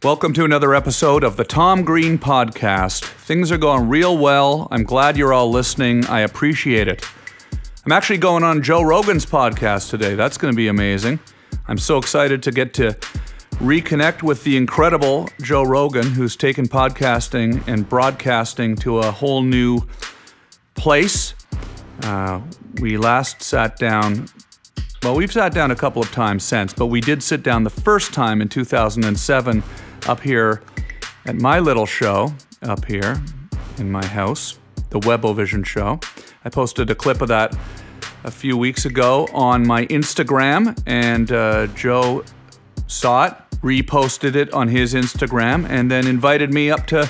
Welcome to another episode of the Tom Green Podcast. Things are going real well. I'm glad you're all listening. I appreciate it. I'm actually going on Joe Rogan's podcast today. That's going to be amazing. I'm so excited to get to reconnect with the incredible Joe Rogan, who's taken podcasting and broadcasting to a whole new place. We last sat down, well, we've sat down a couple of times since, but we did sit down the first time in 2007 up here at my little show up here in my house, the Webovision show. I posted a clip of that a few weeks ago on my Instagram, and Joe saw it, reposted it on his Instagram, and then invited me up to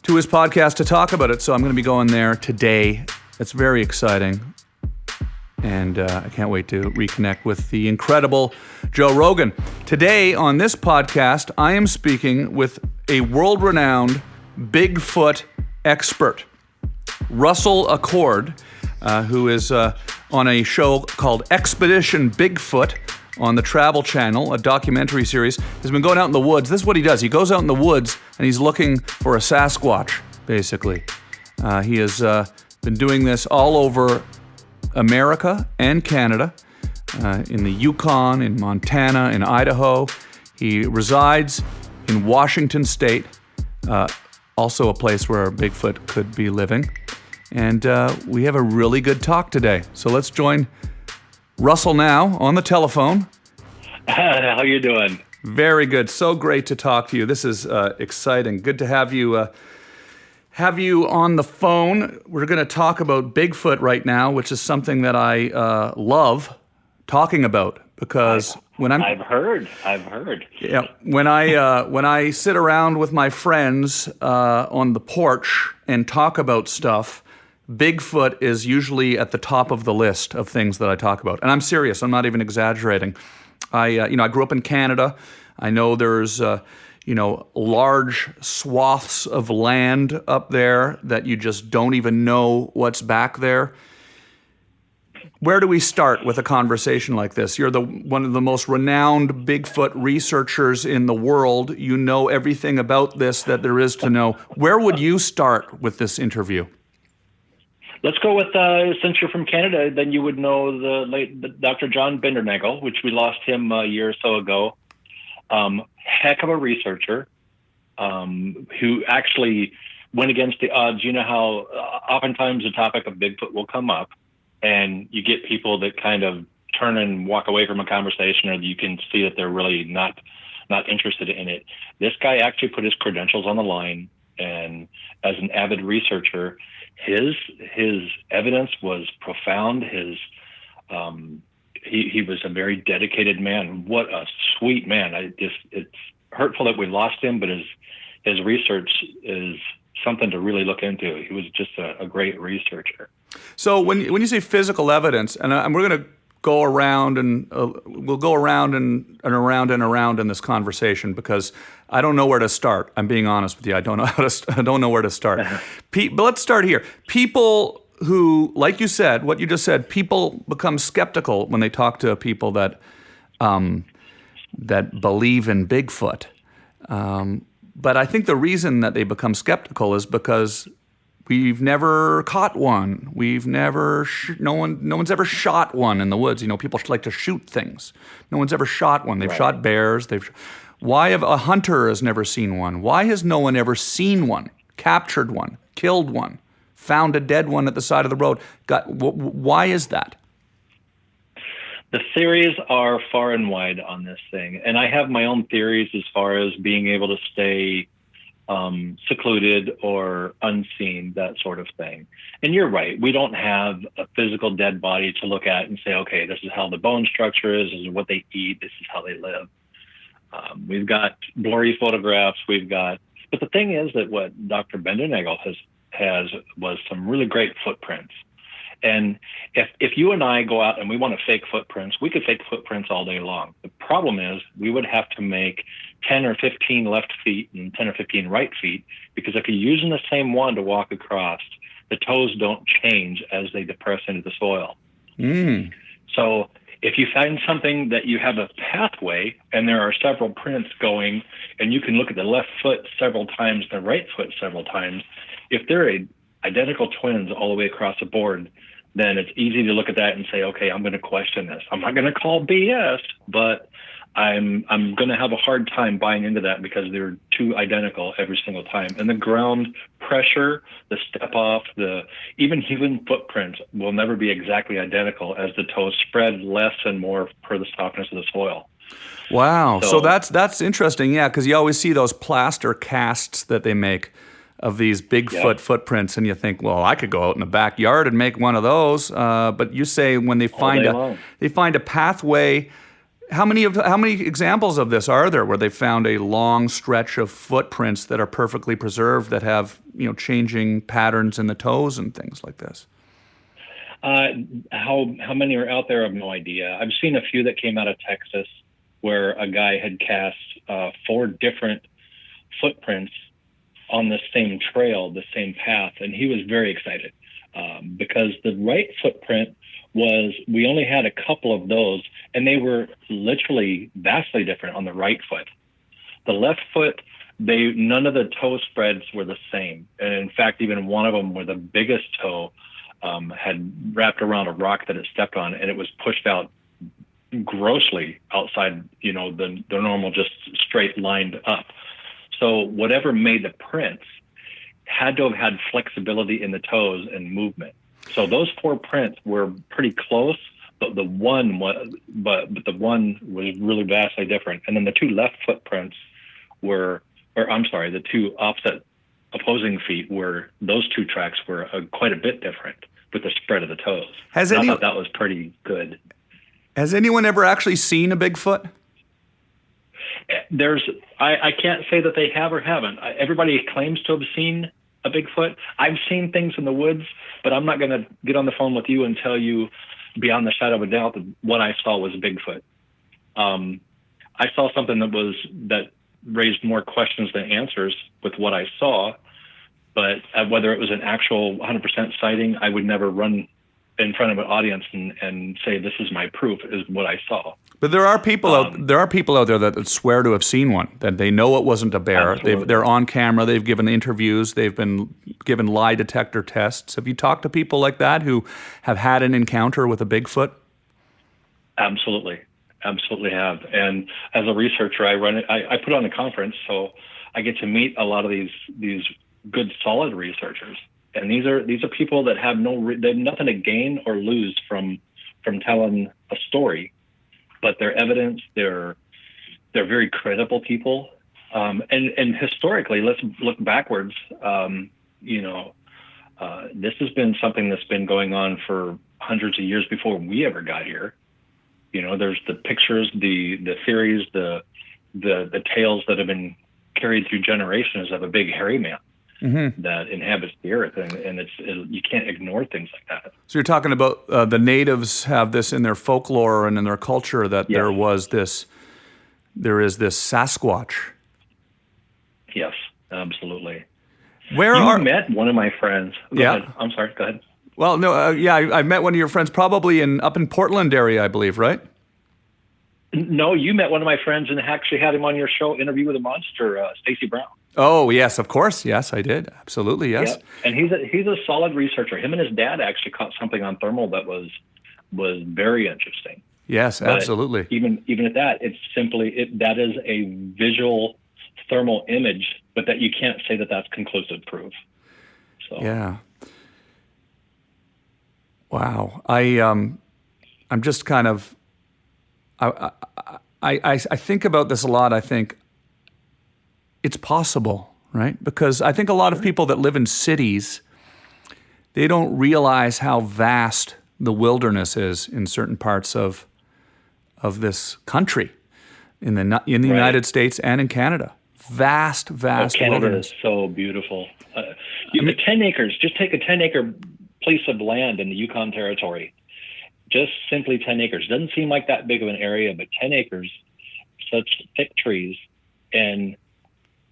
his podcast to talk about it. So I'm going to be going there today. It's very exciting. And I can't wait to reconnect with the incredible Joe Rogan. Today on this podcast, I am speaking with a world-renowned Bigfoot expert, Russell Acord, who is on a show called Expedition Bigfoot on the Travel Channel, a documentary series. He's been going out in the woods. This is what he does. He goes out in the woods and he's looking for a Sasquatch, basically. He has been doing this all over America and Canada, in the Yukon, in Montana, in Idaho. He resides in Washington State, also a place where Bigfoot could be living. And we have a really good talk today. So let's join Russell now on the telephone. How you doing? Very good. So great to talk to you. This is exciting. Good to have you on the phone. We're going to talk about Bigfoot right now, which is something that I love talking about because I've heard. Yeah, when I sit around with my friends on the porch and talk about stuff, Bigfoot is usually at the top of the list of things that I talk about. And I'm serious. I'm not even exaggerating. I grew up in Canada. I know there's large swaths of land up there that you just don't even know what's back there. Where do we start with a conversation like this? You're one of the most renowned Bigfoot researchers in the world. You know everything about this that there is to know. Where would you start with this interview? Let's go with, since you're from Canada, then you would know the late Dr. John Bindernagel, which we lost him a year or so ago. Heck of a researcher who actually went against the odds. You know how oftentimes the topic of Bigfoot will come up and you get people that kind of turn and walk away from a conversation, or you can see that they're really not interested in it. This guy actually put his credentials on the line, and as an avid researcher, his evidence was profound. He was a very dedicated man. What a sweet man. It's hurtful that we lost him, but his research is something to really look into. He was just a great researcher. So when you say physical evidence, and we're going to go around and we'll go around and around in this conversation because I don't know where to start. I'm being honest with you. I don't know where to start. But let's start here. People who, like you said, what you just said, people become skeptical when they talk to people that believe in Bigfoot. But I think the reason that they become skeptical is because we've never caught one. No one's ever shot one in the woods. People like to shoot things. No one's ever shot one. They've shot bears. Why have a hunter has never seen one? Why has no one ever seen one, captured one, killed one, found a dead one at the side of the road? Why is that? The theories are far and wide on this thing. And I have my own theories as far as being able to stay secluded or unseen, that sort of thing. And you're right. We don't have a physical dead body to look at and say, okay, this is how the bone structure is, this is what they eat, this is how they live. We've got blurry photographs. But the thing is that what Dr. Bindernagel has was some really great footprints. And if you and I go out and we want to fake footprints, we could fake footprints all day long. The problem is we would have to make 10 or 15 left feet and 10 or 15 right feet, because if you're using the same one to walk across, the toes don't change as they depress into the soil. So If you find something that you have a pathway and there are several prints going, and you can look at the left foot several times, the right foot several times, if they're identical twins all the way across the board, then it's easy to look at that and say, okay, I'm going to question this. I'm not going to call BS, but I'm going to have a hard time buying into that because they're too identical every single time. And the ground pressure, the step off, even human footprints will never be exactly identical as the toes spread less and more per the softness of the soil. Wow. So that's interesting. Yeah, because you always see those plaster casts that they make of these Bigfoot footprints, and you think, well, I could go out in the backyard and make one of those. But you say when they find a pathway. How many examples of this are there where they found a long stretch of footprints that are perfectly preserved that have changing patterns in the toes and things like this? How many are out there? I have no idea. I've seen a few that came out of Texas where a guy had cast 4 different footprints on the same trail, the same path, and he was very excited because the right footprint we only had a couple of those, and they were literally vastly different on the right foot. The left foot, none of the toe spreads were the same, and in fact, even one of them, where the biggest toe had wrapped around a rock that it stepped on, and it was pushed out grossly outside, the normal just straight lined up. So whatever made the prints had to have had flexibility in the toes and movement. So those 4 prints were pretty close, but the one was really vastly different. And then the 2 left footprints the 2 opposite opposing feet those 2 tracks were quite a bit different with the spread of the toes. I thought that was pretty good. Has anyone ever actually seen a Bigfoot? I can't say that they have or haven't. Everybody claims to have seen a Bigfoot. I've seen things in the woods, but I'm not going to get on the phone with you and tell you beyond the shadow of a doubt that what I saw was Bigfoot. I saw something that raised more questions than answers with what I saw, but whether it was an actual 100% sighting, I would never run in front of an audience and say this is my proof, is what I saw. But there are people out there that swear to have seen one, that they know it wasn't a bear. They're on camera. They've given interviews. They've been given lie detector tests. Have you talked to people like that who have had an encounter with a Bigfoot? Absolutely have. And as a researcher, I put on a conference, so I get to meet a lot of these good, solid researchers. And these are people that have they have nothing to gain or lose from telling a story. But their evidence, they're very credible people. And historically, let's look backwards. This has been something that's been going on for hundreds of years before we ever got here. There's the pictures, the theories, the tales that have been carried through generations of a big hairy man that inhabits the earth, and you can't ignore things like that. So you're talking about the natives have this in their folklore and in their culture that there is this Sasquatch. Yes, absolutely. You met one of my friends. Go ahead. I'm sorry. Go ahead. Well, no, I met one of your friends probably up in Portland area, I believe, right? No, you met one of my friends and actually had him on your show, Interview with a Monster, Stacy Brown. Oh, yes, of course. Yes, I did. Absolutely, yes. Yep. And he's a solid researcher. Him and his dad actually caught something on thermal that was very interesting. Yes, but absolutely. Even at that, it's simply that is a visual thermal image, but that you can't say that that's conclusive proof. So yeah. Wow. I'm just kind of I think about this a lot. I think it's possible, right? Because I think a lot of people that live in cities, they don't realize how vast the wilderness is in certain parts of this country, in the United States and in Canada. Vast Canada wilderness. Is so beautiful. 10 acres. Just take a 10-acre piece of land in the Yukon Territory. Just simply 10 acres. Doesn't seem like that big of an area, but 10 acres, such thick trees, and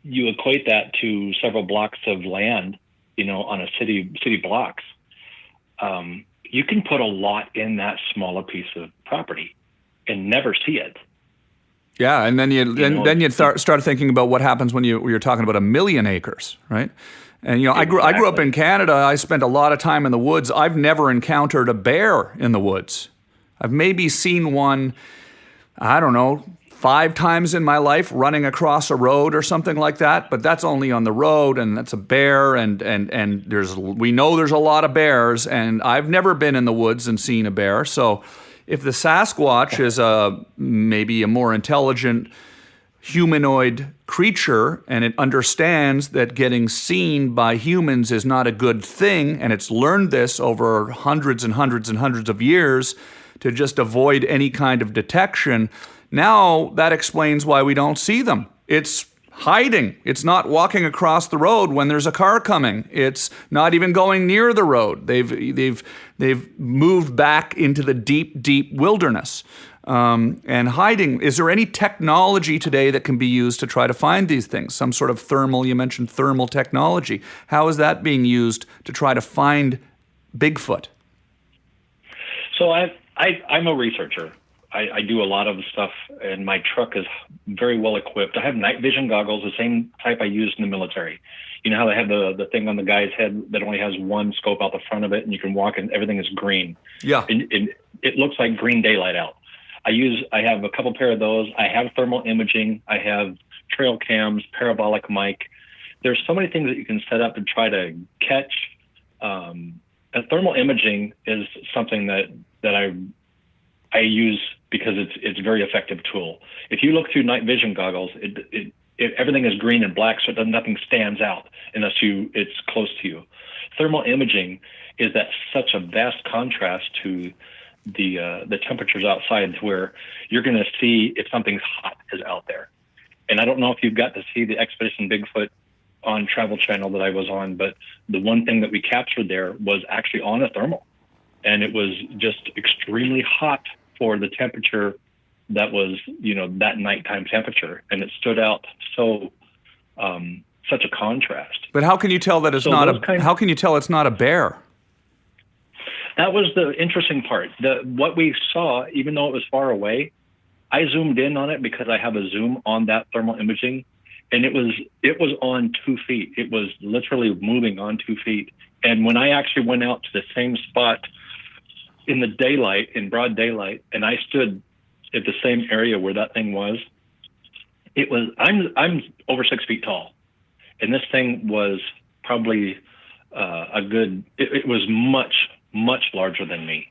you equate that to several blocks of land, on a city blocks. You can put a lot in that smaller piece of property. and never see it. Yeah, and then you start thinking about what happens when you're talking about 1 million acres, right? And I grew up in Canada. I spent a lot of time in the woods. I've never encountered a bear in the woods. I've maybe seen one, I don't know, 5 times in my life running across a road or something like that. But that's only on the road, and that's a bear. And we know there's a lot of bears, and I've never been in the woods and seen a bear. So if the Sasquatch is maybe a more intelligent humanoid creature, and it understands that getting seen by humans is not a good thing, and it's learned this over hundreds and hundreds and hundreds of years to just avoid any kind of detection, now that explains why we don't see them. It's hiding. It's not walking across the road when there's a car coming. It's not even going near the road. They've moved back into the deep, deep wilderness. And hiding. Is there any technology today that can be used to try to find these things? Some sort of you mentioned thermal technology. How is that being used to try to find Bigfoot? So I'm a researcher. I do a lot of stuff, and my truck is very well equipped. I have night vision goggles, the same type I use in the military. You know how they have the thing on the guy's head that only has one scope out the front of it, and you can walk and everything is green. Yeah. And it looks like green daylight out. I have a couple pair of those. I have thermal imaging. I have trail cams, parabolic mic. There's so many things that you can set up to try to catch. Thermal imaging is something that I use because it's a very effective tool. If you look through night vision goggles, everything is green and black, so nothing stands out unless it's close to you. Thermal imaging is that such a vast contrast to the temperatures outside, to where you're going to see if something's hot is out there. And I don't know if you've got to see the Expedition Bigfoot on Travel Channel that I was on, but the one thing that we captured there was actually on a thermal, and it was just extremely hot for the temperature that was, that nighttime temperature, and it stood out so such a contrast. But how can you tell that it's how can you tell it's not a bear? That was the interesting part. What we saw, even though it was far away, I zoomed in on it because I have a zoom on that thermal imaging, and it was on 2 feet. It was literally moving on 2 feet. And when I actually went out to the same spot in the daylight, in broad daylight, and I stood at the same area where that thing was, I'm over 6 feet tall, and this thing was probably it was much larger than me.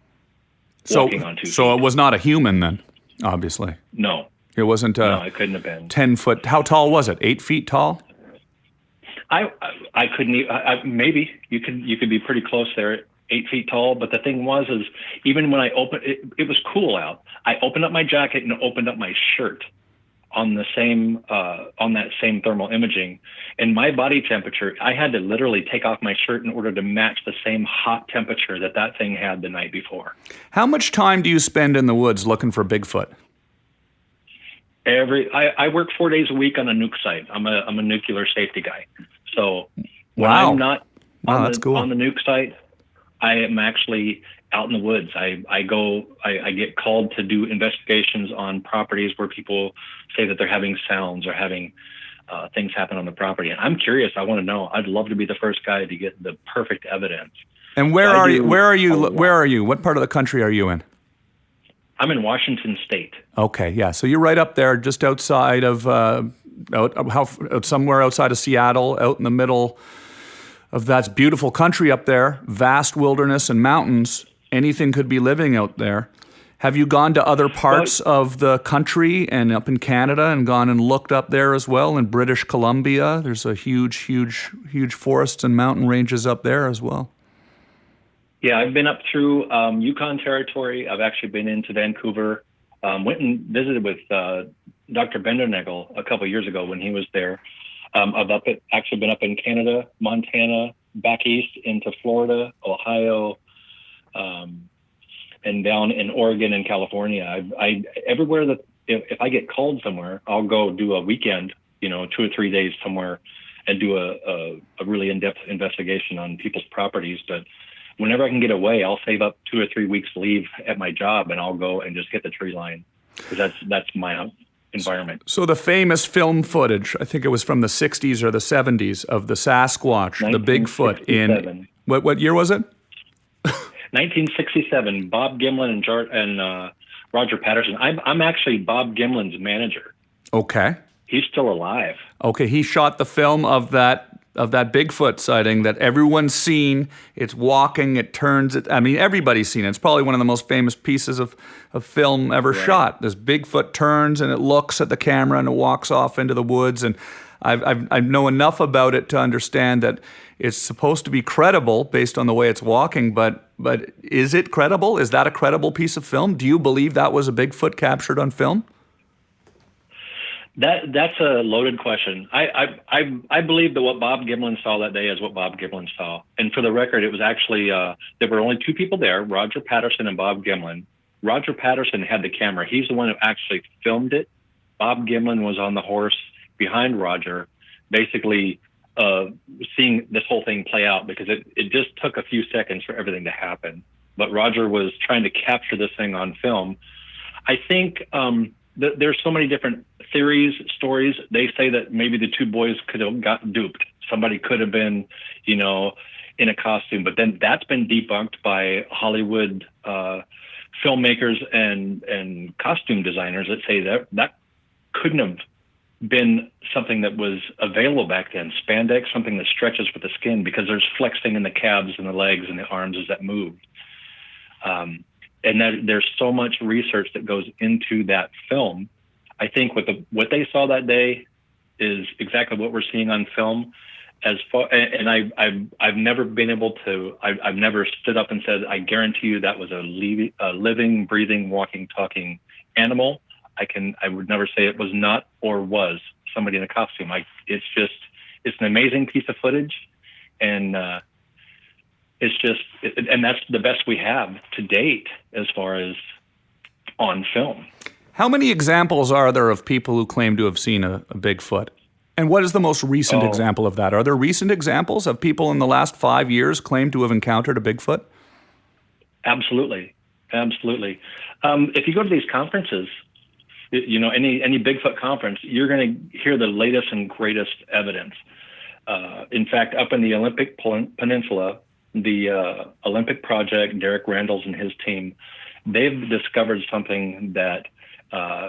Walking on 2 feet. So it was not a human then, obviously. No. It wasn't no, it couldn't have been. 10 foot. How tall was it? 8 feet tall? I couldn't. Maybe you could be pretty close there, 8 feet tall. But the thing was, even when I opened it was cool out. I opened up my jacket and opened up my shirt on that same thermal imaging, and my body temperature, I had to literally take off my shirt in order to match the same hot temperature that thing had the night before. How much time do you spend in the woods looking for Bigfoot? I work 4 days a week on a nuke site. I'm a nuclear safety guy. So when wow. I'm not that's cool. on the nuke site, I am actually out in the woods. I get called to do investigations on properties where people say that they're having sounds or having things happen on the property. And I'm curious. I want to know. I'd love to be the first guy to get the perfect evidence. And where are you? Where are you? What part of the country are you in? I'm in Washington State. Okay, yeah. So you're right up there, just outside of somewhere outside of Seattle, out in the middle of that beautiful country up there, vast wilderness and mountains. Anything could be living out there. Have you gone to other parts of the country and up in Canada and gone and looked up there as well? In British Columbia, there's a huge forests and mountain ranges up there as well. Yeah, I've been up through Yukon Territory. I've actually been into Vancouver. Went and visited with Dr. Bendernagel a couple of years ago when he was there. I've actually been up in Canada, Montana, back east into Florida, Ohio, and down in Oregon and California. Everywhere that if I get called somewhere, I'll go do a weekend, 2 or 3 days somewhere, and do a really in-depth investigation on people's properties. But whenever I can get away, I'll save up 2 or 3 weeks leave at my job, and I'll go and just hit the tree line. because that's my environment. So the famous film footage, I think it was from the 60s or the 70s, of the Sasquatch, the Bigfoot in, what year was it? 1967, Bob Gimlin and Roger Patterson. I'm actually Bob Gimlin's manager. Okay. He's still alive. Okay, he shot the film of that Bigfoot sighting that everyone's seen. It's walking, it turns. I mean, everybody's seen it. It's probably one of the most famous pieces of film ever shot. This Bigfoot turns and it looks at the camera and it walks off into the woods. And I know enough about it to understand that it's supposed to be credible based on the way it's walking. But is it credible? Is that a credible piece of film? Do you believe that was a Bigfoot captured on film? That's a loaded question. I believe that what Bob Gimlin saw that day is what Bob Gimlin saw. And for the record, it was actually there were only two people there: Roger Patterson and Bob Gimlin. Roger Patterson had the camera. He's the one who actually filmed it. Bob Gimlin was on the horse behind Roger, basically seeing this whole thing play out, because it just took a few seconds for everything to happen. But Roger was trying to capture this thing on film. I think there's so many different theories, stories. They say that maybe the two boys could have got duped. Somebody could have been, in a costume, but then that's been debunked by Hollywood filmmakers and costume designers that say that couldn't have been something that was available back then. Spandex, something that stretches with the skin, because there's flexing in the calves and the legs and the arms as that moved. And that there's so much research that goes into that film. I think what they saw that day is exactly what we're seeing on film. And I've never been able to. I've never stood up and said, I guarantee you that was a living, breathing, walking, talking animal. I would never say it was not or was somebody in a costume. It's an amazing piece of footage, and and that's the best we have to date as far as on film. How many examples are there of people who claim to have seen a Bigfoot? And what is the most recent example of that? Are there recent examples of people in the last 5 years claim to have encountered a Bigfoot? Absolutely. Absolutely. If you go to these conferences, any Bigfoot conference, you're going to hear the latest and greatest evidence. In fact, up in the Olympic Peninsula, the Olympic Project, Derek Randles and his team, they've discovered something that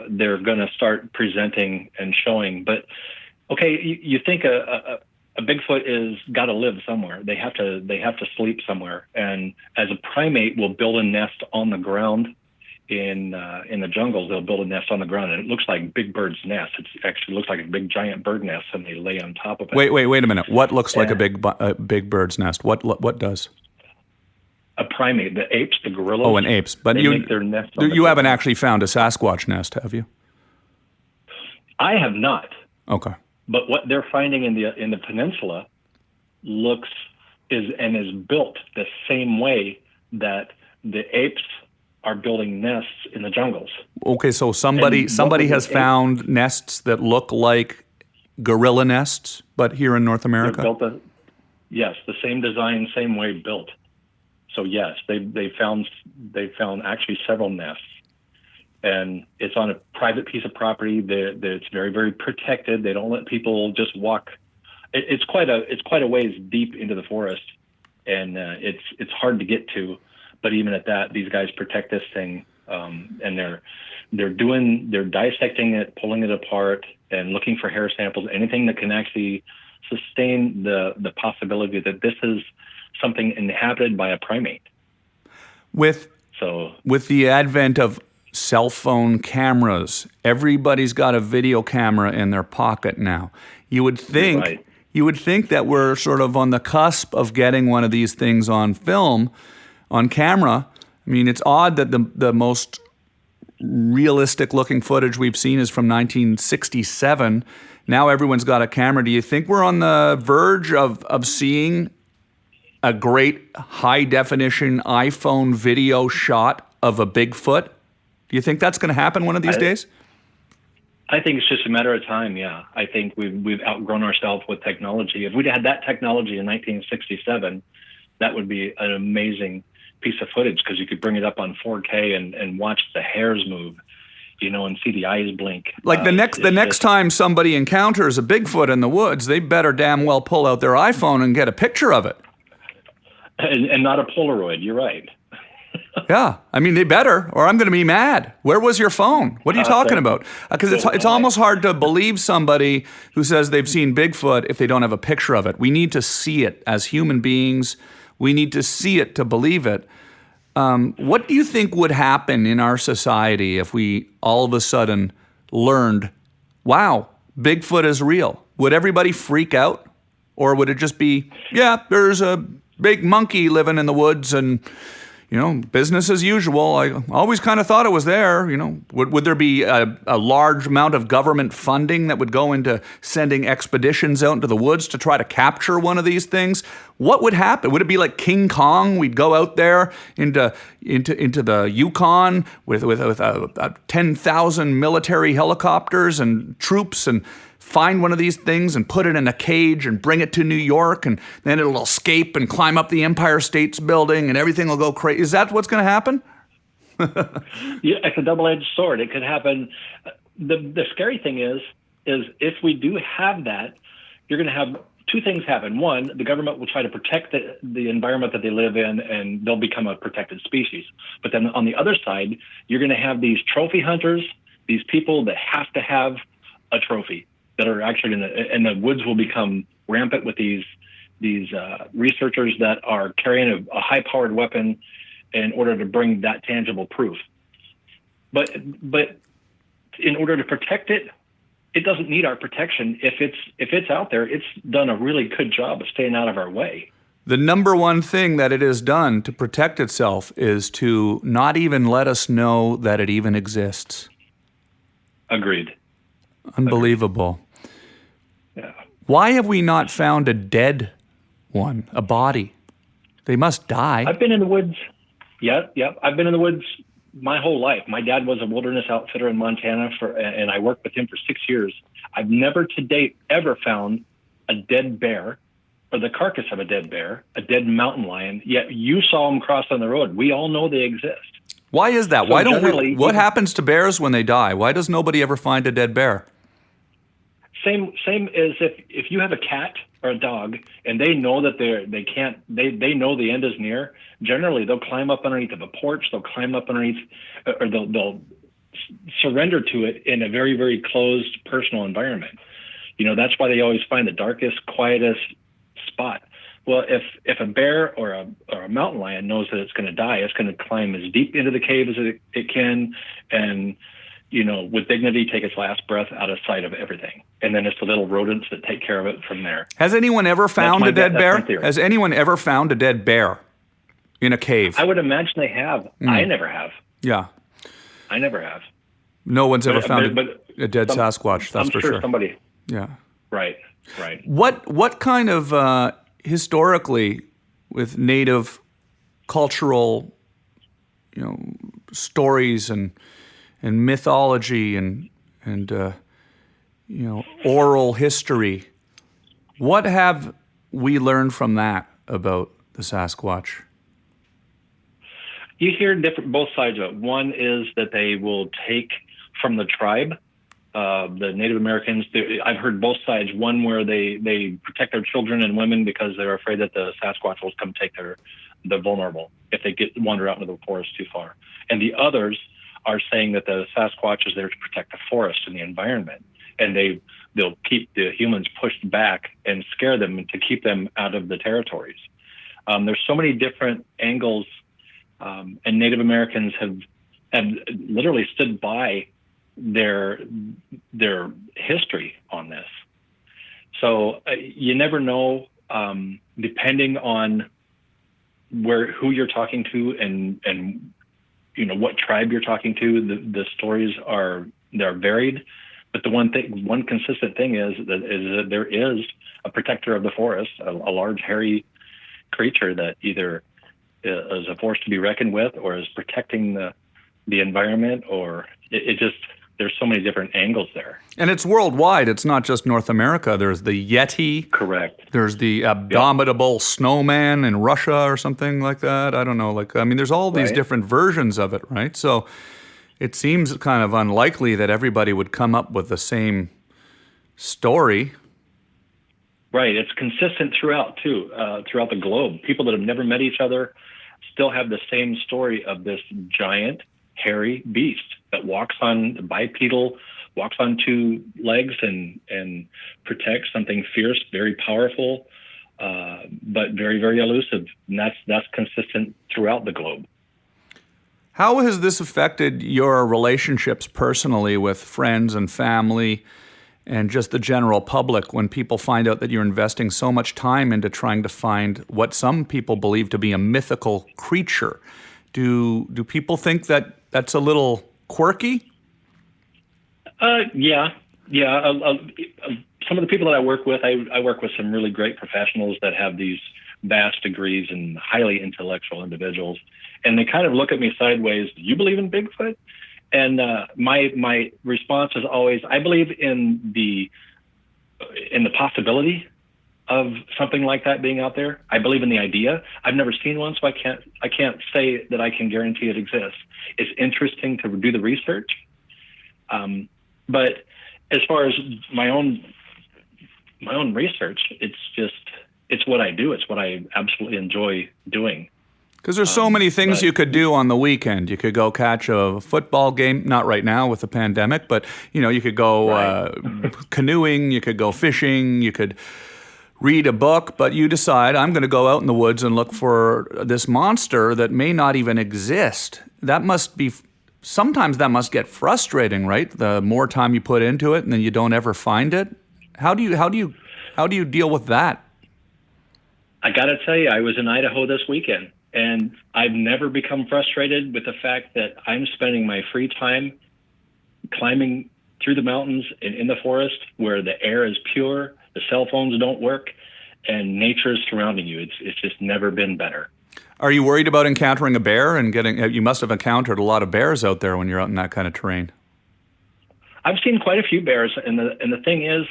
they're going to start presenting and showing. But okay, you think a Bigfoot is got to live somewhere. They have to sleep somewhere. And as a primate, will build a nest on the ground. In the jungles, they'll build a nest on the ground, and it looks like Big Bird's nest. It actually looks like a big giant bird nest, and they lay on top of it. Wait a minute. What looks like a big bird's nest? What does? A primate, the apes, the gorillas. Oh, an apes. But make their nest on you haven't actually found a Sasquatch nest, have you? I have not. Okay. But what they're finding in the peninsula is built the same way that the apes are building nests in the jungles. Okay, so somebody has found nests that look like gorilla nests, but here in North America? Yes, the same design, same way built. So yes, they found actually several nests, and it's on a private piece of property. It's very, very protected. They don't let people just walk. It's quite a ways deep into the forest, and it's hard to get to. But even at that, these guys protect this thing, and they're dissecting it, pulling it apart, and looking for hair samples, anything that can actually sustain the possibility that this is something inhabited by a primate. With the advent of cell phone cameras, everybody's got a video camera in their pocket now. You would think that we're sort of on the cusp of getting one of these things on film. On camera. I mean, it's odd that the most realistic looking footage we've seen is from 1967. Now everyone's got a camera. Do you think we're on the verge of seeing a great high definition iPhone video shot of a Bigfoot? Do you think that's going to happen one of these days? I think it's just a matter of time, yeah. I think we've outgrown ourselves with technology. If we'd had that technology in 1967, that would be an amazing piece of footage, because you could bring it up on 4K and watch the hairs move. and see the eyes blink. Like the next time somebody encounters a Bigfoot in the woods, they better damn well pull out their iPhone and get a picture of it. And not a Polaroid. You're right. Yeah, I mean, they better, or I'm going to be mad. Where was your phone? What are you talking about? Because it's almost hard to believe somebody who says they've seen Bigfoot if they don't have a picture of it. We need to see it as human beings. We need to see it to believe it. What do you think would happen in our society if we all of a sudden learned, wow, Bigfoot is real? Would everybody freak out? Or would it just be, yeah, there's a big monkey living in the woods and business as usual? I always kind of thought it was there. Would there be a large amount of government funding that would go into sending expeditions out into the woods to try to capture one of these things? What would happen? Would it be like King Kong? We'd go out there into the Yukon with 10,000 military helicopters and troops and find one of these things and put it in a cage and bring it to New York, and then it'll escape and climb up the Empire State's building and everything will go crazy. Is that what's going to happen? Yeah, it's a double-edged sword. It could happen. The scary thing is if we do have that, you're going to have two things happen. One, the government will try to protect the environment that they live in, and they'll become a protected species. But then on the other side, you're going to have these trophy hunters, these people that have to have a trophy, that are actually and the woods will become rampant with these researchers that are carrying a high-powered weapon in order to bring that tangible proof. But in order to protect it, it doesn't need our protection. If it's out there, it's done a really good job of staying out of our way. The number one thing that it has done to protect itself is to not even let us know that it even exists. Agreed. Unbelievable. Yeah. Why have we not found a dead one, a body? They must die. I've been in the woods. Yep. I've been in the woods my whole life. My dad was a wilderness outfitter in Montana and I worked with him for 6 years. I've never to date ever found a dead bear or the carcass of a dead bear, a dead mountain lion, yet you saw them cross on the road. We all know they exist. Why is that? So what happens to bears when they die? Why does nobody ever find a dead bear? Same as if you have a cat or a dog and they know that they know the end is near, generally they'll climb up underneath of a porch, they'll climb up underneath, or they'll surrender to it in a very, very closed personal environment. That's why they always find the darkest, quietest spot. Well, if a bear or a mountain lion knows that it's going to die, it's going to climb as deep into the cave as it can, and with dignity, take its last breath out of sight of everything. And then it's the little rodents that take care of it from there. Has anyone ever found a dead bear? Has anyone ever found a dead bear in a cave? I would imagine they have. I never have. Yeah. I never have. No one's ever found a dead Sasquatch, that's for sure. Somebody. Yeah. Right. What kind of, historically, with Native cultural, stories and mythology and oral history, what have we learned from that about the Sasquatch? You hear both sides of it. One is that they will take from the tribe, the Native Americans. I've heard both sides. One where they protect their children and women because they're afraid that the Sasquatch will come take the vulnerable if they wander out into the forest too far. And the others are saying that the Sasquatch is there to protect the forest and the environment, and they'll keep the humans pushed back and scare them to keep them out of the territories. There's so many different angles, and Native Americans have literally stood by their history on this. So you never know, depending on who you're talking to and what tribe you're talking to. The stories they're varied, but the one consistent thing is that there is a protector of the forest, a large hairy creature that either is a force to be reckoned with or is protecting the environment, or it just, there's so many different angles there. And it's worldwide. It's not just North America. There's the Yeti. Correct. There's the abominable snowman in Russia or something like that. I don't know. There's all these different versions of it, right? So It seems kind of unlikely that everybody would come up with the same story. Right. It's consistent throughout, too, throughout the globe. People that have never met each other still have the same story of this giant, hairy beast that walks on bipedal, walks on two legs and protects something fierce, very powerful, but very, very elusive. And that's consistent throughout the globe. How has this affected your relationships personally with friends and family and just the general public when people find out that you're investing so much time into trying to find what some people believe to be a mythical creature? Do people think that that's a little quirky? Yeah. Some of the people that I work with, I work with some really great professionals that have these vast degrees and highly intellectual individuals. And they kind of look at me sideways. Do you believe in Bigfoot? And my response is always, I believe in the possibility of something like that being out there. I believe in the idea. I've never seen one, so I can't say that I can guarantee it exists. It's interesting to do the research, but as far as my own research, it's what I do. It's what I absolutely enjoy doing. Because there's so many things you could do on the weekend. You could go catch a football game, not right now with the pandemic, but you could go canoeing, you could go fishing, you could read a book, but you decide, I'm going to go out in the woods and look for this monster that may not even exist. Sometimes that must get frustrating, right? The more time you put into it and then you don't ever find it. How do you deal with that? I got to tell you, I was in Idaho this weekend. And I've never become frustrated with the fact that I'm spending my free time climbing through the mountains and in the forest where the air is pure, the cell phones don't work, and nature is surrounding you. It's just never been better. Are you worried about encountering a bear and you must have encountered a lot of bears out there when you're out in that kind of terrain? I've seen quite a few bears, and the thing is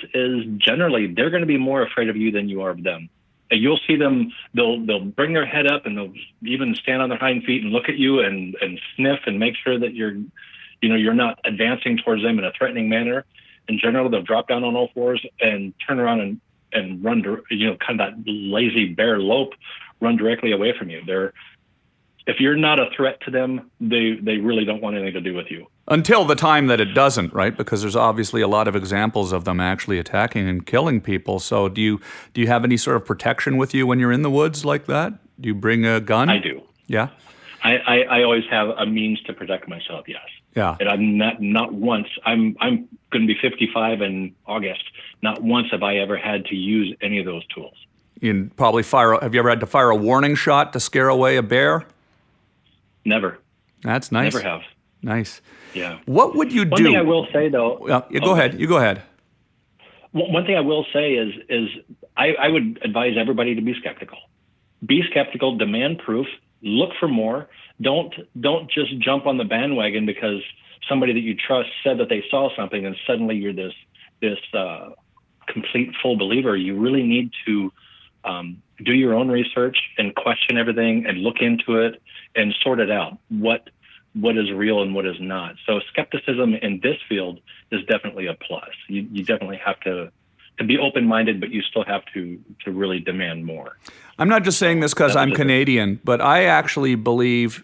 generally they're going to be more afraid of you than you are of them. You'll see them, they'll bring their head up and they'll even stand on their hind feet and look at you and sniff and make sure that you're not advancing towards them in a threatening manner. In general, they'll drop down on all fours and turn around and run, kind of that lazy bear lope, run directly away from you. If you're not a threat to them, they really don't want anything to do with you. Until the time that it doesn't, right? Because there's obviously a lot of examples of them actually attacking and killing people. So do you have any sort of protection with you when you're in the woods like that? Do you bring a gun? I do. Yeah? I always have a means to protect myself, yes. Yeah. And I'm not once, I'm going to be 55 in August. Not once have I ever had to use any of those tools. You probably have you ever had to fire a warning shot to scare away a bear? Never. That's nice. Never have. Nice. Yeah. What would you do? One thing I will say, though. Go ahead. You go ahead. One thing I will say is I would advise everybody to be skeptical. Be skeptical. Demand proof. Look for more. Don't just jump on the bandwagon because somebody that you trust said that they saw something and suddenly you're this complete full believer. You really need to do your own research and question everything and look into it and sort it out. What is real and what is not. So skepticism in this field is definitely a plus. You definitely have to be open-minded, but you still have to really demand more. I'm not just saying this because I'm Canadian, but I actually believe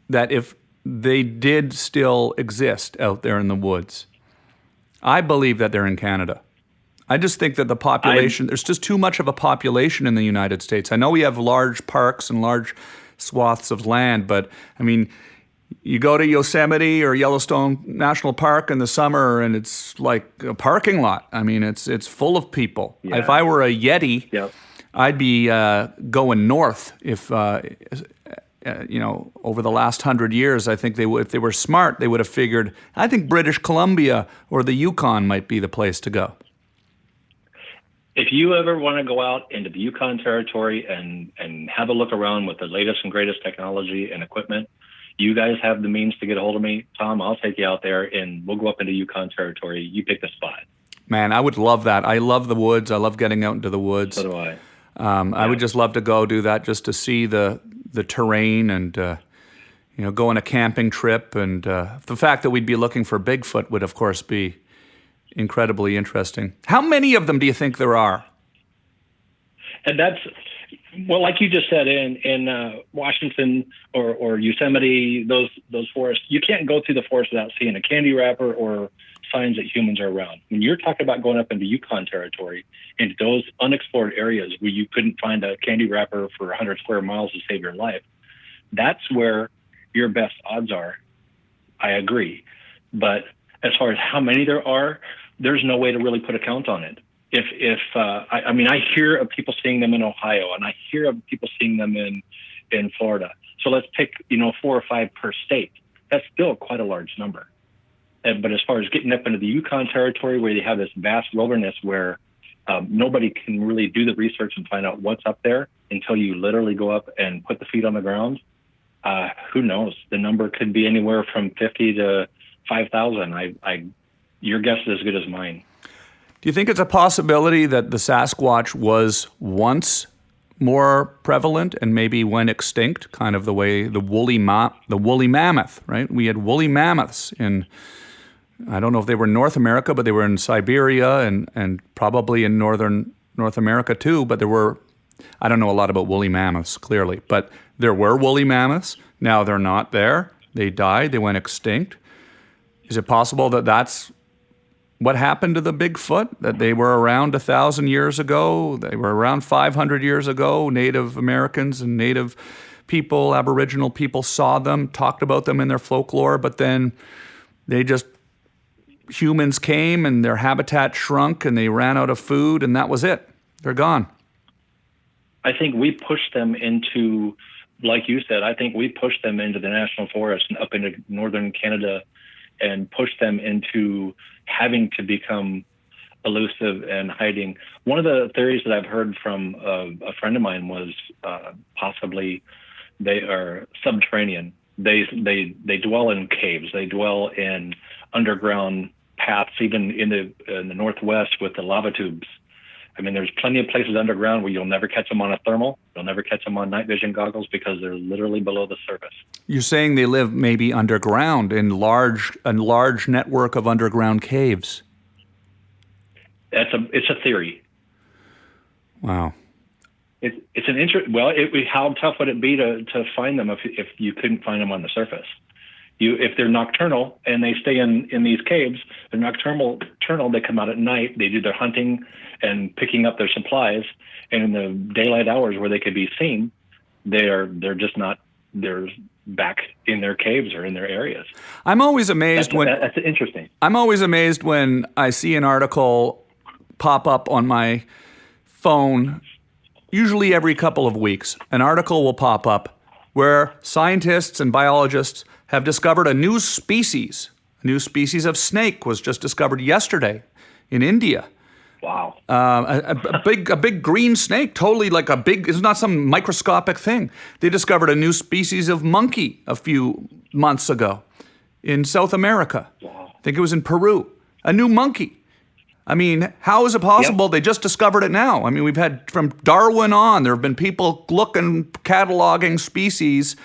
that if they did still exist out there in the woods, I believe that they're in Canada. I just think that the population, there's just too much of a population in the United States. I know we have large parks and large swaths of land, but I mean, you go to Yosemite or Yellowstone National Park in the summer and it's like a parking lot. I mean, it's full of people. Yeah. If I were a Yeti, yep, I'd be going north. If over the last 100 years, I think if they were smart, they would have figured, I think British Columbia or the Yukon might be the place to go. If you ever want to go out into the Yukon territory and have a look around with the latest and greatest technology and equipment, you guys have the means to get a hold of me. Tom, I'll take you out there and we'll go up into Yukon territory. You pick the spot. Man, I would love that. I love the woods. I love getting out into the woods. So do I. I would just love to go do that just to see the terrain and, go on a camping trip, and the fact that we'd be looking for Bigfoot would, of course, be incredibly interesting. How many of them do you think there are? And that's, well, like you just said, in Washington or Yosemite, those forests, you can't go through the forest without seeing a candy wrapper or signs that humans are around. When you're talking about going up into Yukon territory, into those unexplored areas where you couldn't find a candy wrapper for 100 square miles to save your life, that's where your best odds are. I agree. But as far as how many there are, there's no way to really put a count on it. I hear of people seeing them in Ohio, and I hear of people seeing them in Florida. So let's pick, 4 or 5 per state. That's still quite a large number. But as far as getting up into the Yukon territory, where they have this vast wilderness where nobody can really do the research and find out what's up there until you literally go up and put the feet on the ground, who knows? The number could be anywhere from 50 to 5,000. Your guess is as good as mine. Do you think it's a possibility that the Sasquatch was once more prevalent and maybe went extinct, kind of the way the woolly mammoth, right? We had woolly mammoths in, I don't know if they were in North America, but they were in Siberia and probably in northern North America too. But I don't know a lot about woolly mammoths, clearly, but there were woolly mammoths. Now they're not there. They died. They went extinct. Is it possible that that's what happened to the Bigfoot, that they were around 1,000 years ago, they were around 500 years ago, Native Americans and Native people, Aboriginal people saw them, talked about them in their folklore, but then humans came and their habitat shrunk and they ran out of food and that was it. They're gone. I think we pushed them into, like you said, I think we pushed them into the national forest and up into northern Canada and pushed them into having to become elusive and hiding. One of the theories that I've heard from a friend of mine was possibly they are subterranean. They dwell in caves. They dwell in underground paths, even in the Northwest with the lava tubes. I mean, there's plenty of places underground where you'll never catch them on a thermal. You'll never catch them on night vision goggles because they're literally below the surface. You're saying they live maybe underground in a large network of underground caves. It's a theory. Wow. It's an how tough would it be to find them if you couldn't find them on the surface? If they're nocturnal and they stay in these caves, they're nocturnal. They come out at night. They do their hunting and picking up their supplies. And in the daylight hours where they could be seen, they're just not. They're back in their caves or in their areas. I'm always amazed that's interesting. I'm always amazed when I see an article pop up on my phone. Usually every couple of weeks, an article will pop up where scientists and biologists have discovered a new species. A new species of snake was just discovered yesterday in India. Wow. A big green snake, totally like it's not some microscopic thing. They discovered a new species of monkey a few months ago in South America. Wow. I think it was in Peru. A new monkey. I mean, how is it possible they just discovered it now? I mean, we've had, from Darwin on, there have been people cataloging species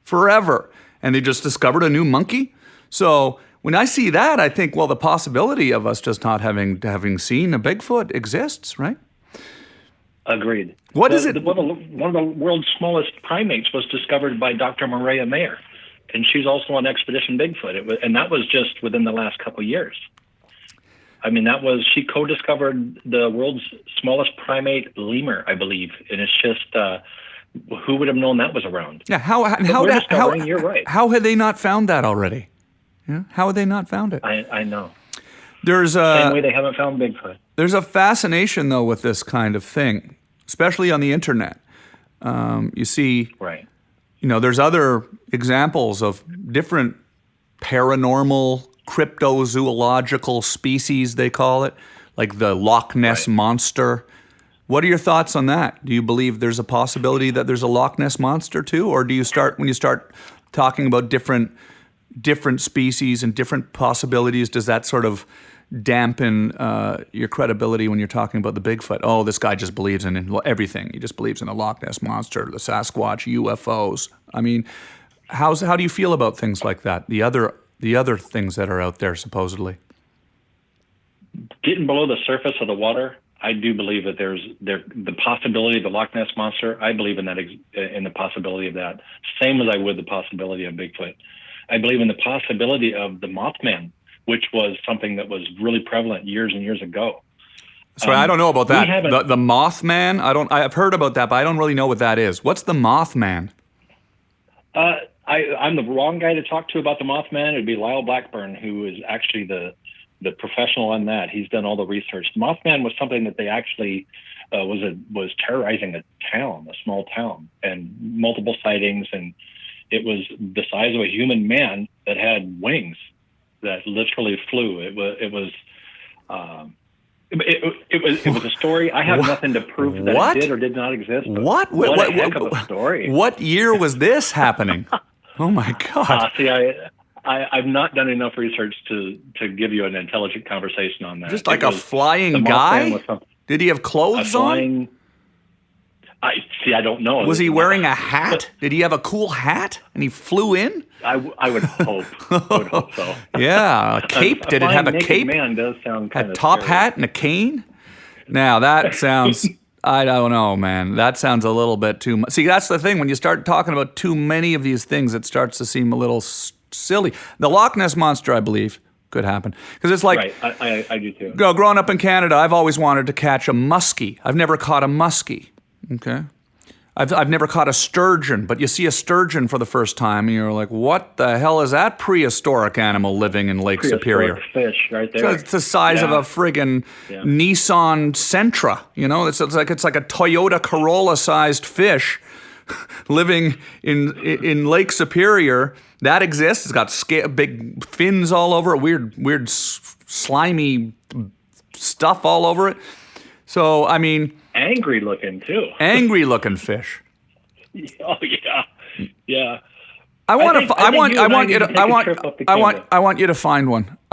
forever, and they just discovered a new monkey? So when I see that, I think, well, the possibility of us just not having seen a Bigfoot exists, right? Agreed. What is it? One of the world's smallest primates was discovered by Dr. Maria Mayer, and she's also on Expedition Bigfoot, and that was just within the last couple of years. I mean, she co-discovered the world's smallest primate, lemur, I believe, and it's just who would have known that was around? Yeah, you're right. How had they not found that already? Yeah, how had they not found it? I know. Same way they haven't found Bigfoot. There's a fascination though with this kind of thing, especially on the internet. You see, right? There's other examples of different paranormal, cryptozoological species, they call it, like the Loch Ness monster. What are your thoughts on that? Do you believe there's a possibility that there's a Loch Ness monster too? Or do you when you start talking about different species and different possibilities, does that sort of dampen your credibility when you're talking about the Bigfoot? Oh, this guy just believes in everything. He just believes in the Loch Ness monster, the Sasquatch, UFOs. I mean, How do you feel about things like that? The other things that are out there supposedly. Getting below the surface of the water, I do believe that there's the possibility of the Loch Ness monster. I believe in that, in the possibility of that. Same as I would the possibility of Bigfoot. I believe in the possibility of the Mothman, which was something that was really prevalent years and years ago. Sorry, I don't know about that. The Mothman. I've heard about that, but I don't really know what that is. What's the Mothman? I'm the wrong guy to talk to about the Mothman. It'd be Lyle Blackburn, who is actually the professional on that. He's done all the research. The Mothman was something that they actually was terrorizing a small town, and multiple sightings, and it was the size of a human man that had wings that literally flew. It was a story. I have nothing to prove that it did or did not exist. What a heck of a story. What year was this happening? Oh my God. See, I've not done enough research to give you an intelligent conversation on that. Just like a flying guy? Did he have clothes on? I don't know. Was he wearing a hat? Did he have a cool hat and he flew in? I would hope. So. Yeah, a cape. Did it have a cape? Man does sound kind of top scary. Hat and a cane? Now that sounds, I don't know, man. That sounds a little bit too much. See, that's the thing. When you start talking about too many of these things, it starts to seem a little silly. The Loch Ness monster, I believe, could happen. Because it's like... Right, I do too. Growing up in Canada, I've always wanted to catch a muskie. I've never caught a muskie. Okay? I've never caught a sturgeon, but you see a sturgeon for the first time, and you're like, what the hell is that prehistoric animal living in Lake Superior? Fish right there. So it's the size of a friggin' Nissan Sentra. You know, it's like a Toyota Corolla-sized fish living in Lake Superior. That exists. It's got big fins all over it, weird slimy stuff all over it. So, I mean... Angry looking too. Angry looking fish. Oh yeah. I want you to find one. I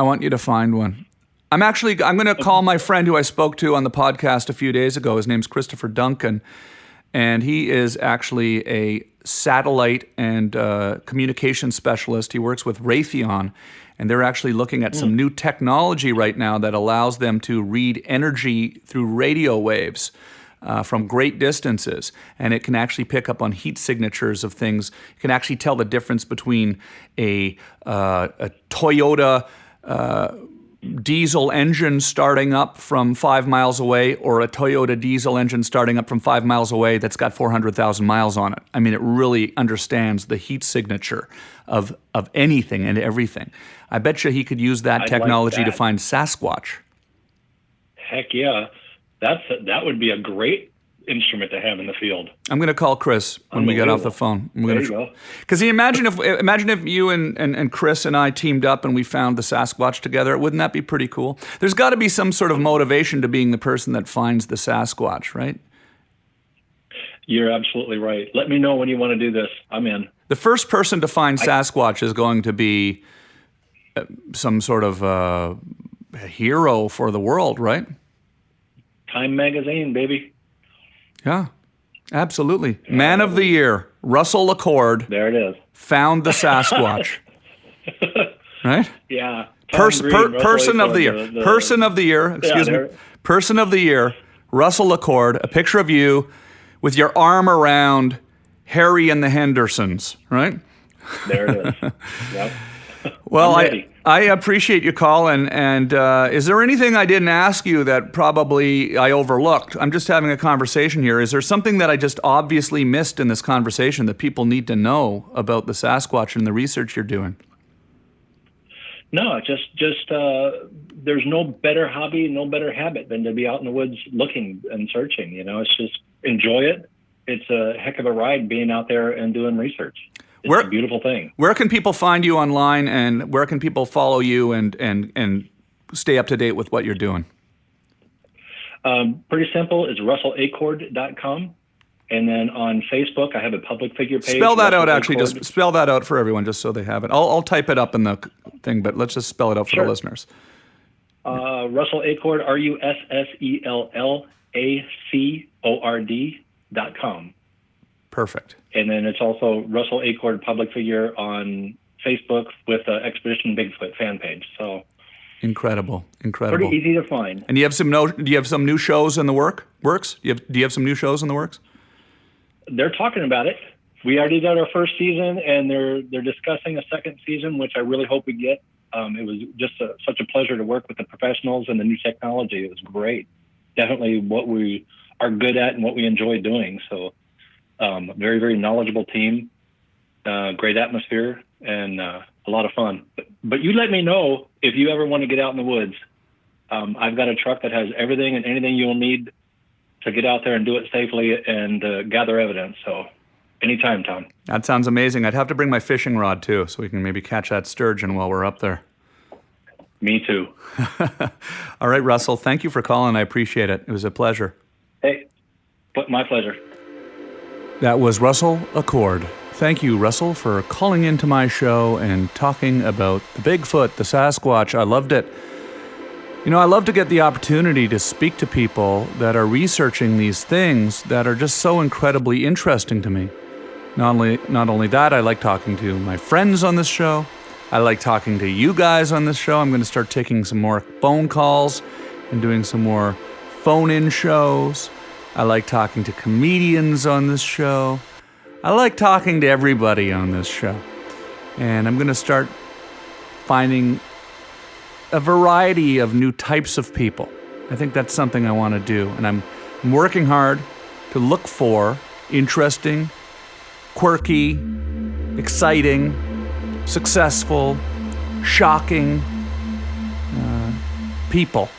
want you to find one. I'm going to call my friend who I spoke to on the podcast a few days ago. His name's Christopher Duncan, and he is actually a satellite and communication specialist. He works with Raytheon, and they're actually looking at some new technology right now that allows them to read energy through radio waves from great distances. And it can actually pick up on heat signatures of things. You can actually tell the difference between a Toyota diesel engine starting up from 5 miles away or a Toyota diesel engine starting up from 5 miles away that's got 400,000 miles on it. I mean, it really understands the heat signature of anything and everything. I bet you he could use that technology to find Sasquatch. Heck yeah. That would be a great instrument to have in the field. I'm going to call Chris when we get off the phone. There you go. Because imagine if you and Chris and I teamed up and we found the Sasquatch together. Wouldn't that be pretty cool? There's got to be some sort of motivation to being the person that finds the Sasquatch, right? You're absolutely right. Let me know when you want to do this. I'm in. The first person to find Sasquatch is going to be some sort of a hero for the world, right? Time magazine, baby. Yeah, absolutely. Man of the Year, Russell Acord. There it is. Found the Sasquatch. Right? Yeah. Person of the Year. Person of the Year. Excuse me. Person of the Year, Russell Acord. A picture of you with your arm around Harry and the Hendersons. Right? There it is. Yep. Well, I appreciate your call, and is there anything I didn't ask you that probably I overlooked? I'm just having a conversation here. Is there something that I just obviously missed in this conversation that people need to know about the Sasquatch and the research you're doing? No, just there's no better hobby, no better habit than to be out in the woods looking and searching. You know, it's just enjoy it. It's a heck of a ride being out there and doing research. It's a beautiful thing. Where can people find you online, and where can people follow you and stay up to date with what you're doing? Pretty simple. It's russellacord.com. And then on Facebook, I have a public figure page. Spell that out, actually. Just spell that out for everyone, just so they have it. I'll type it up in the thing, but let's just spell it out for the listeners. Russell Acord, RussellACord.com. Perfect. And then it's also Russell Acord, public figure on Facebook with Expedition Bigfoot fan page. So incredible. Pretty easy to find. And do you have some new shows in the works? Do you have some new shows in the works? They're talking about it. We already did our first season, and they're discussing a second season, which I really hope we get. It was just such a pleasure to work with the professionals and the new technology. It was great. Definitely what we are good at and what we enjoy doing. So very, very knowledgeable team, great atmosphere, and a lot of fun. But you let me know if you ever want to get out in the woods. I've got a truck that has everything and anything you'll need to get out there and do it safely and gather evidence. So anytime, Tom. That sounds amazing. I'd have to bring my fishing rod too, so we can maybe catch that sturgeon while we're up there. Me too. All right, Russell, thank you for calling. I appreciate it. It was a pleasure. Hey, my pleasure. That was Russell Acord. Thank you, Russell, for calling into my show and talking about the Bigfoot, the Sasquatch. I loved it. You know, I love to get the opportunity to speak to people that are researching these things that are just so incredibly interesting to me. Not only that, I like talking to my friends on this show. I like talking to you guys on this show. I'm going to start taking some more phone calls and doing some more phone-in shows. I like talking to comedians on this show. I like talking to everybody on this show. And I'm going to start finding a variety of new types of people. I think that's something I want to do. And I'm working hard to look for interesting, quirky, exciting, successful, shocking people.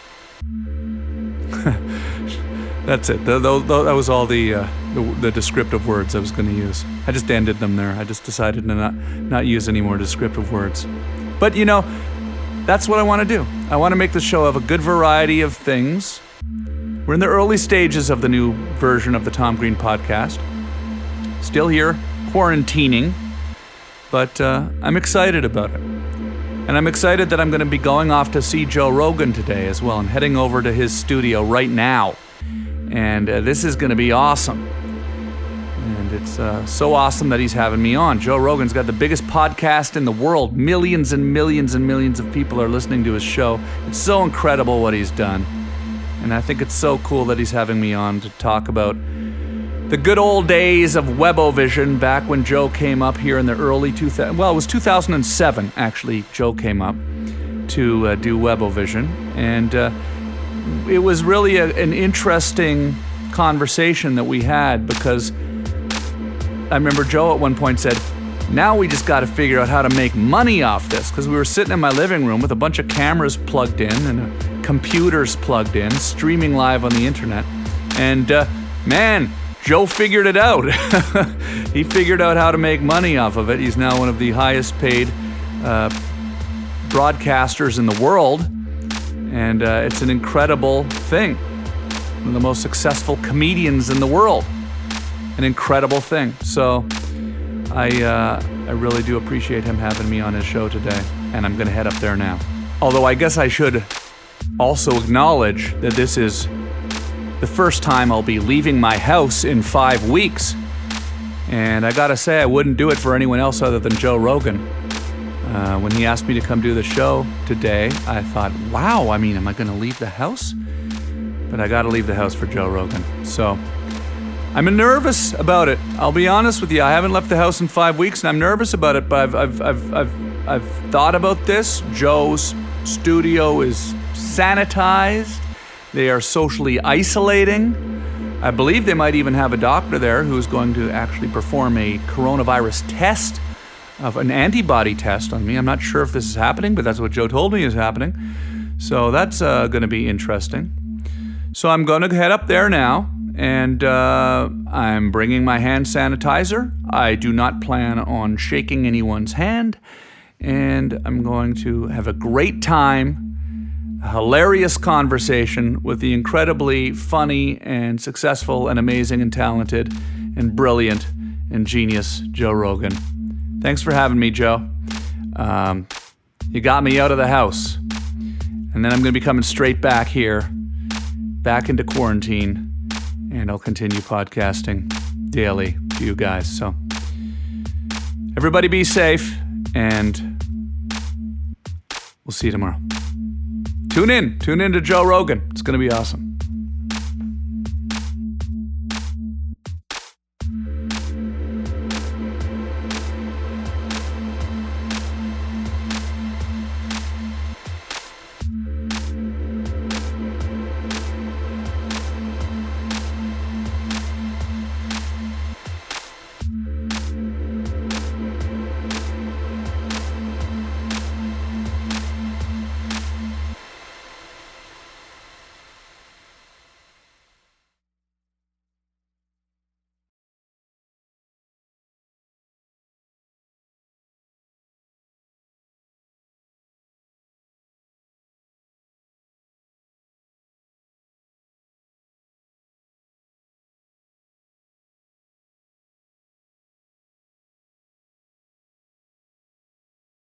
That's it. That was all the descriptive words I was going to use. I just ended them there. I just decided to not use any more descriptive words. But you know, that's what I want to do. I want to make the show have a good variety of things. We're in the early stages of the new version of the Tom Green podcast. Still here, quarantining, but I'm excited about it. And I'm excited that I'm going to be going off to see Joe Rogan today as well. I'm heading over to his studio right now. And this is going to be awesome. And it's so awesome that he's having me on. Joe Rogan's got the biggest podcast in the world. Millions and millions and millions of people are listening to his show. It's so incredible what he's done. And I think it's so cool that he's having me on to talk about the good old days of Webovision back when Joe came up here in the early 2000s. Well, it was 2007, actually, Joe came up to do Webovision. And it was really an interesting conversation that we had, because I remember Joe at one point said, now we just got to figure out how to make money off this, because we were sitting in my living room with a bunch of cameras plugged in and computers plugged in, streaming live on the internet. And man, Joe figured it out. He figured out how to make money off of it. He's now one of the highest paid broadcasters in the world. And it's an incredible thing. One of the most successful comedians in the world. An incredible thing. So I really do appreciate him having me on his show today. And I'm going to head up there now. Although I guess I should also acknowledge that this is the first time I'll be leaving my house in 5 weeks. And I got to say, I wouldn't do it for anyone else other than Joe Rogan. When he asked me to come do the show today, I thought, wow, I mean, am I going to leave the house? But I got to leave the house for Joe Rogan. So I'm nervous about it. I'll be honest with you. I haven't left the house in 5 weeks, and I'm nervous about it. But I've thought about this. Joe's studio is sanitized. They are socially isolating. I believe they might even have a doctor there who's going to actually perform a coronavirus test, of an antibody test on me. I'm not sure if this is happening, but that's what Joe told me is happening. So that's going to be interesting. So I'm going to head up there now, and I'm bringing my hand sanitizer. I do not plan on shaking anyone's hand, and I'm going to have a great time, a hilarious conversation with the incredibly funny and successful and amazing and talented and brilliant and genius Joe Rogan. Thanks for having me, Joe. You got me out of the house. And then I'm going to be coming straight back here, back into quarantine, and I'll continue podcasting daily to to you guys. So everybody be safe, and we'll see you tomorrow. Tune in to Joe Rogan. It's going to be awesome.